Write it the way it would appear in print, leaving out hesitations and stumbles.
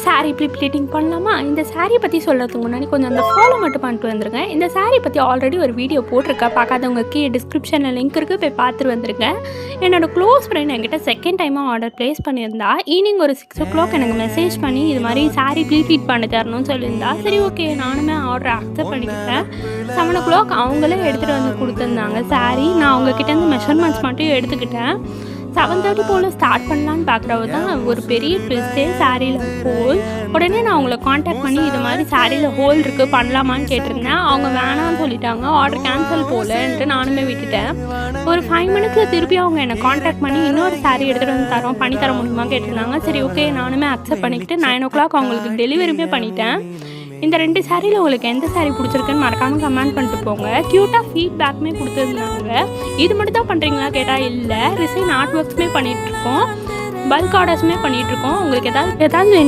Sari pleating பண்ணலாமா? இந்த சாரியை பற்றி சொல்கிறதுக்கு முன்னாடி கொஞ்சம் அந்த ஃபாலோ மட்டும் பண்ணிட்டு வந்துருங்க. இந்த சாரியை பற்றி ஆல்ரெடி ஒரு வீடியோ போட்டிருக்கேன், பார்க்காதவங்க கீழே டிஸ்கிரிப்ஷனில் லிங்க் இருக்குது, போய் பார்த்துட்டு வந்துருங்க. என்னோடய க்ளோஸ் ஃப்ரெண்ட் என்கிட்ட செகண்ட் டைமாக ஆர்டர் ப்ளேஸ் பண்ணியிருந்தா. ஈவினிங் ஒரு 6 o'clock எனக்கு மெசேஜ் பண்ணி இது மாதிரி சாரீ ப்ளீட் பண்ணி தரணும்னு சொல்லியிருந்தா. சரி ஓகே, நானுமே ஆர்டர் அக்செப்ட் பண்ணிக்கிட்டேன். 7 o'clock அவங்களே எடுத்துகிட்டு வந்து கொடுத்துருந்தாங்க சாரீ. நான் அவங்கக்கிட்டேருந்து மெஷர்மெண்ட்ஸ் மட்டும் எடுத்துக்கிட்டேன். 7:30 போல் ஸ்டார்ட் பண்ணலான்னு பார்க்குறவ தான் ஒரு பெரிய ட்விஸ்ட்டே, சாரியில் ஹோல். உடனே நான் அவங்கள காண்டாக்ட் பண்ணி இது மாதிரி சாரியில் ஹோல் இருக்குது, பண்ணலாமான்னு கேட்டிருந்தேன். அவங்க வேணான்னு சொல்லிட்டாங்க. ஆர்டர் கேன்சல் போகலன்ட்டு நானுமே விட்டுட்டேன். ஒரு 5 minutesல திருப்பி அவங்க என்னை காண்டாக்ட் பண்ணி இன்னொரு சாரீ எடுத்துகிட்டு வந்து தரோம், பண்ணி தர முடியுமா கேட்டிருந்தாங்க. சரி ஓகே, நானுமே அக்செப்ட் பண்ணிக்கிட்டு 9 o'clock அவங்களுக்கு டெலிவரியுமே பண்ணிட்டேன். இந்த 2 சாரியில் உங்களுக்கு எந்த சாரீ பிடிச்சிருக்குன்னு மறக்காமல் கமெண்ட் பண்ணிட்டு போங்க. க்யூட்டாக ஃபீட்பேக்குமே கொடுத்துருந்தாங்க. இது மட்டும் தான் பண்ணுறீங்களா கேட்டால் இல்லை, ரிசைன் ஆர்ட் ஒர்க்ஸுமே பண்ணிகிட்ருக்கோம், பல்க் ஆர்டர்ஸுமே பண்ணிகிட்ருக்கோம். உங்களுக்கு ஏதாவது